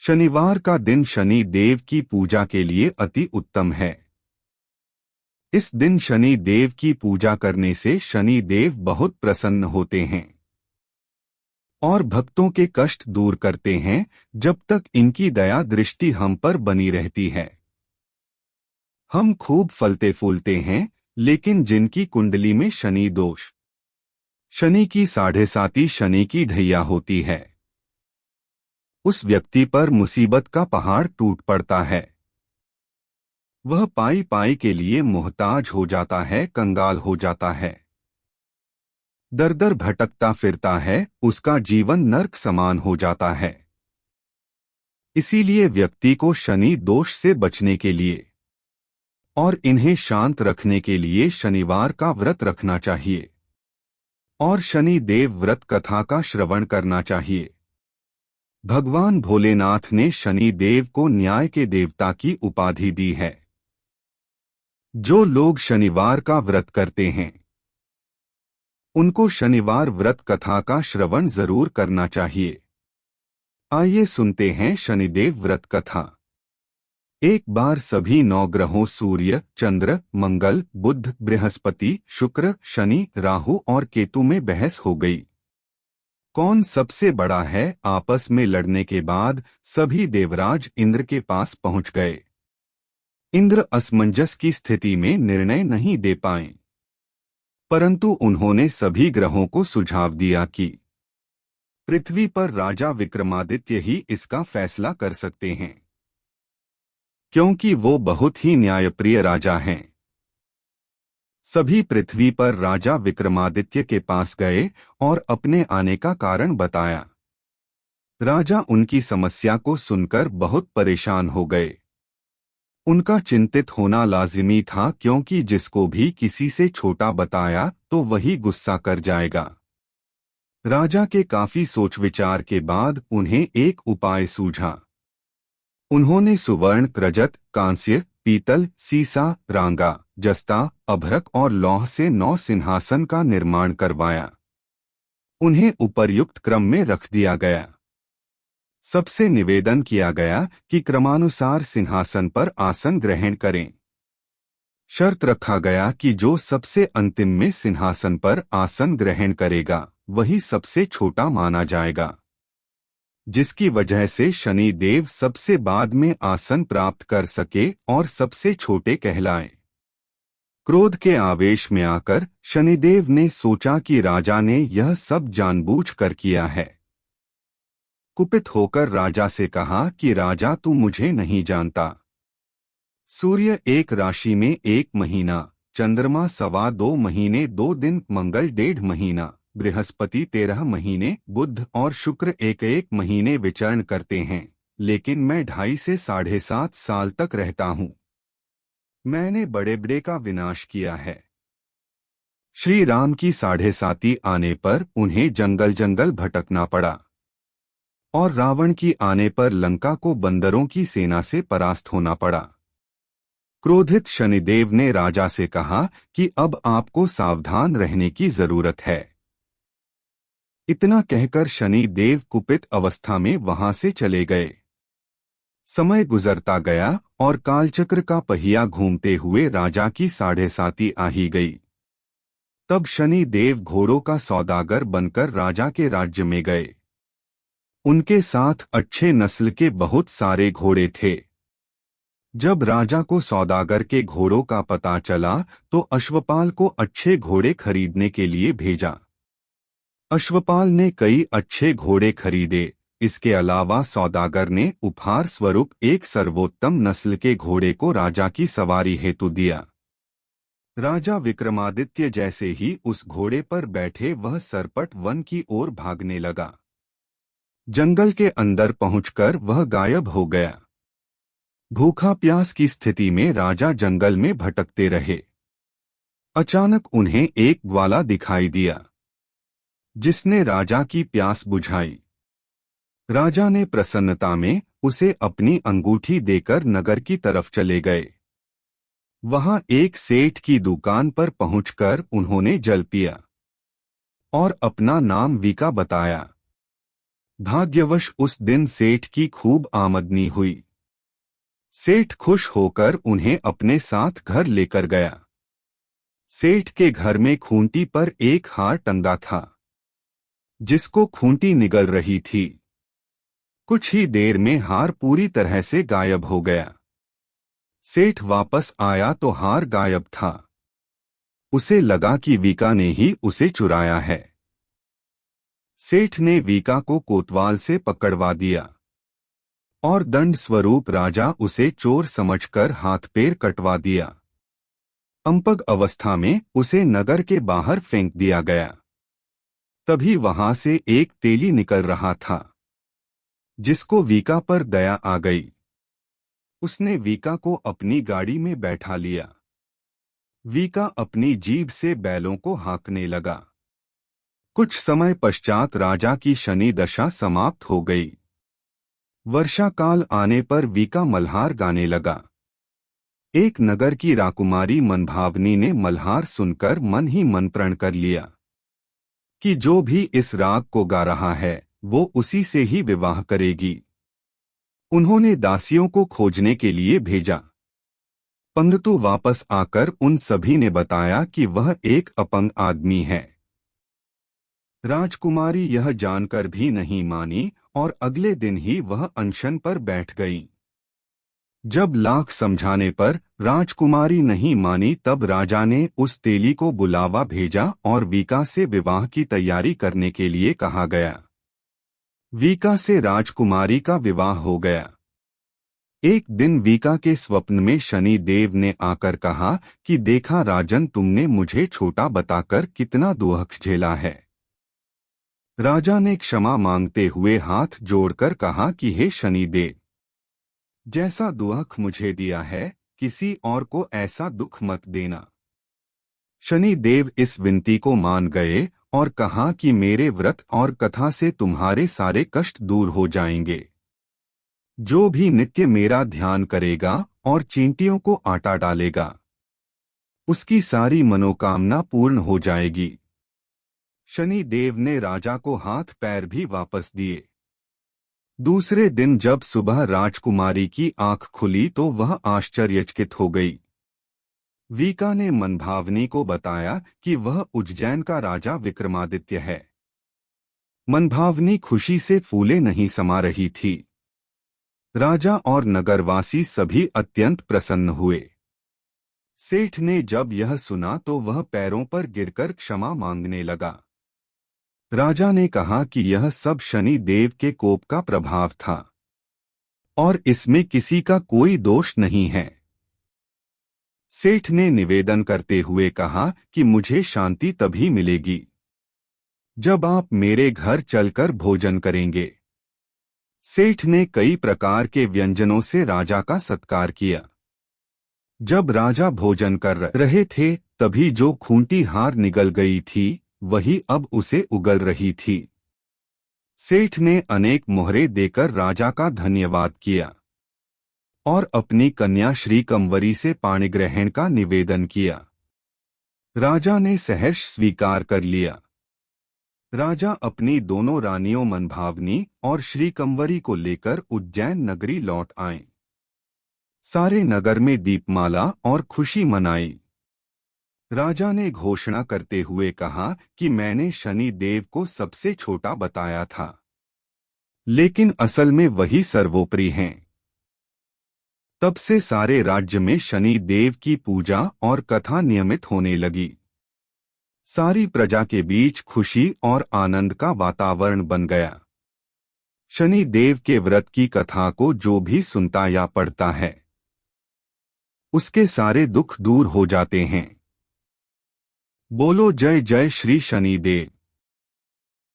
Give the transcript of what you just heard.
शनिवार का दिन शनि देव की पूजा के लिए अति उत्तम है। इस दिन शनि देव की पूजा करने से शनि देव बहुत प्रसन्न होते हैं और भक्तों के कष्ट दूर करते हैं जब तक इनकी दया दृष्टि हम पर बनी रहती है। हम खूब फलते फूलते हैं, लेकिन जिनकी कुंडली में शनि दोष, शनि की साढ़े साती, शनि की ढैया होती है, उस व्यक्ति पर मुसीबत का पहाड़ टूट पड़ता है। वह पाई पाई के लिए मोहताज हो जाता है, कंगाल हो जाता है, दर दर भटकता फिरता है, उसका जीवन नर्क समान हो जाता है। इसीलिए व्यक्ति को शनि दोष से बचने के लिए और इन्हें शांत रखने के लिए शनिवार का व्रत रखना चाहिए और शनि देव व्रत कथा का श्रवण करना चाहिए। भगवान भोलेनाथ ने शनि देव को न्याय के देवता की उपाधि दी है। जो लोग शनिवार का व्रत करते हैं उनको शनिवार व्रत कथा का श्रवण जरूर करना चाहिए। आइए सुनते हैं शनिदेव व्रत कथा। एक बार सभी 9 ग्रहों सूर्य, चंद्र, मंगल, बुध, बृहस्पति, शुक्र, शनि, राहु और केतु में बहस हो गई। कौन सबसे बड़ा है? आपस में लड़ने के बाद सभी देवराज इंद्र के पास पहुंच गए। इंद्र असमंजस की स्थिति में निर्णय नहीं दे पाए, परंतु उन्होंने सभी ग्रहों को सुझाव दिया कि पृथ्वी पर राजा विक्रमादित्य ही इसका फैसला कर सकते हैं, क्योंकि वो बहुत ही न्यायप्रिय राजा हैं। सभी पृथ्वी पर राजा विक्रमादित्य के पास गए और अपने आने का कारण बताया। राजा उनकी समस्या को सुनकर बहुत परेशान हो गए। उनका चिंतित होना लाजिमी था, क्योंकि जिसको भी किसी से छोटा बताया तो वही गुस्सा कर जाएगा। राजा के काफी सोच विचार के बाद उन्हें एक उपाय सूझा। उन्होंने सुवर्ण, रजत, कांस्य, पीतल, सीसा, रांगा, जस्ता, अभ्रक और लौह से 9 सिंहासन का निर्माण करवाया। उन्हें उपर्युक्त क्रम में रख दिया गया। सबसे निवेदन किया गया कि क्रमानुसार सिंहासन पर आसन ग्रहण करें। शर्त रखा गया कि जो सबसे अंतिम में सिंहासन पर आसन ग्रहण करेगा वही सबसे छोटा माना जाएगा, जिसकी वजह से शनि देव सबसे बाद में आसन प्राप्त कर सके और सबसे छोटे कहलाए। क्रोध के आवेश में आकर शनिदेव ने सोचा कि राजा ने यह सब जानबूझकर किया है। कुपित होकर राजा से कहा कि राजा, तू मुझे नहीं जानता। सूर्य 1 राशि में 1 महीना, चंद्रमा 2.25 महीने 2 दिन, मंगल 1.5 महीना, बृहस्पति 13 महीने, बुध और शुक्र 1-1 महीने विचरण करते हैं, लेकिन मैं 2.5 से 7.5 साल तक रहता हूँ। मैंने बड़े बड़े का विनाश किया है। श्री राम की 7.5 आने पर उन्हें जंगल जंगल भटकना पड़ा और रावण की आने पर लंका को बंदरों की सेना से परास्त होना पड़ा। क्रोधित शनिदेव ने राजा से कहा कि अब आपको सावधान रहने की जरूरत है। इतना कहकर शनि देव कुपित अवस्था में वहां से चले गए। समय गुजरता गया और कालचक्र का पहिया घूमते हुए राजा की 7.5 आ ही गई। तब शनि देव घोड़ों का सौदागर बनकर राजा के राज्य में गए। उनके साथ अच्छे नस्ल के बहुत सारे घोड़े थे। जब राजा को सौदागर के घोड़ों का पता चला तो अश्वपाल को अच्छे घोड़े खरीदने के लिए भेजा। अश्वपाल ने कई अच्छे घोड़े खरीदे। इसके अलावा सौदागर ने उपहार स्वरूप एक सर्वोत्तम नस्ल के घोड़े को राजा की सवारी हेतु दिया। राजा विक्रमादित्य जैसे ही उस घोड़े पर बैठे वह सरपट वन की ओर भागने लगा। जंगल के अंदर पहुंचकर वह गायब हो गया। भूखा प्यास की स्थिति में राजा जंगल में भटकते रहे। अचानक उन्हें एक ग्वाला दिखाई दिया, जिसने राजा की प्यास बुझाई। राजा ने प्रसन्नता में उसे अपनी अंगूठी देकर नगर की तरफ चले गए। वहां एक सेठ की दुकान पर पहुंचकर उन्होंने जल पिया और अपना नाम वीका बताया। भाग्यवश उस दिन सेठ की खूब आमदनी हुई। सेठ खुश होकर उन्हें अपने साथ घर लेकर गया। सेठ के घर में खूंटी पर एक हार टंगा था, जिसको खूंटी निगल रही थी। कुछ ही देर में हार पूरी तरह से गायब हो गया। सेठ वापस आया तो हार गायब था। उसे लगा कि वीका ने ही उसे चुराया है। सेठ ने वीका को कोतवाल से पकड़वा दिया और दंड स्वरूप राजा उसे चोर समझकर हाथ पैर कटवा दिया। अंपग अवस्था में उसे नगर के बाहर फेंक दिया गया। तभी वहां से एक तेली निकल रहा था, जिसको वीका पर दया आ गई। उसने वीका को अपनी गाड़ी में बैठा लिया। वीका अपनी जीभ से बैलों को हाँकने लगा। कुछ समय पश्चात राजा की शनि दशा समाप्त हो गई। वर्षा काल आने पर वीका मल्हार गाने लगा। एक नगर की राकुमारी मनभावनी ने मल्हार सुनकर मन ही मन प्रण कर लिया कि जो भी इस राग को गा रहा है वो उसी से ही विवाह करेगी। उन्होंने दासियों को खोजने के लिए भेजा, परंतु वापस आकर उन सभी ने बताया कि वह एक अपंग आदमी है। राजकुमारी यह जानकर भी नहीं मानी और अगले दिन ही वह अनशन पर बैठ गई। जब लाख समझाने पर राजकुमारी नहीं मानी, तब राजा ने उस तेली को बुलावा भेजा और वीका से विवाह की तैयारी करने के लिए कहा गया। वीका से राजकुमारी का विवाह हो गया। एक दिन वीका के स्वप्न में शनि देव ने आकर कहा कि देखा राजन, तुमने मुझे छोटा बताकर कितना दुख झेला है। राजा ने क्षमा मांगते हुए हाथ जोड़कर कहा कि हे शनिदेव, जैसा दुख मुझे दिया है किसी और को ऐसा दुख मत देना। शनिदेव इस विनती को मान गए और कहा कि मेरे व्रत और कथा से तुम्हारे सारे कष्ट दूर हो जाएंगे। जो भी नित्य मेरा ध्यान करेगा और चींटियों को आटा डालेगा, उसकी सारी मनोकामना पूर्ण हो जाएगी। शनि देव ने राजा को हाथ पैर भी वापस दिए। दूसरे दिन जब सुबह राजकुमारी की आंख खुली तो वह आश्चर्यचकित हो गई। वीका ने मनभावनी को बताया कि वह उज्जैन का राजा विक्रमादित्य है। मनभावनी खुशी से फूले नहीं समा रही थी। राजा और नगरवासी सभी अत्यंत प्रसन्न हुए। सेठ ने जब यह सुना तो वह पैरों पर गिरकर क्षमा मांगने लगा। राजा ने कहा कि यह सब शनि देव के कोप का प्रभाव था और इसमें किसी का कोई दोष नहीं है। सेठ ने निवेदन करते हुए कहा कि मुझे शांति तभी मिलेगी जब आप मेरे घर चलकर भोजन करेंगे। सेठ ने कई प्रकार के व्यंजनों से राजा का सत्कार किया। जब राजा भोजन कर रहे थे तभी जो खूंटी हार निगल गई थी वही अब उसे उगल रही थी। सेठ ने अनेक मोहरे देकर राजा का धन्यवाद किया और अपनी कन्या श्री कंवरी से पाणिग्रहण का निवेदन किया। राजा ने सहर्ष स्वीकार कर लिया। राजा अपनी दोनों रानियों मनभावनी और श्री कंवरी को लेकर उज्जैन नगरी लौट आए। सारे नगर में दीपमाला और खुशी मनाई। राजा ने घोषणा करते हुए कहा कि मैंने शनि देव को सबसे छोटा बताया था, लेकिन असल में वही सर्वोपरि हैं। तब से सारे राज्य में शनि देव की पूजा और कथा नियमित होने लगी। सारी प्रजा के बीच खुशी और आनंद का वातावरण बन गया। शनि देव के व्रत की कथा को जो भी सुनता या पढ़ता है उसके सारे दुख दूर हो जाते हैं। बोलो जय जय श्री शनिदेव।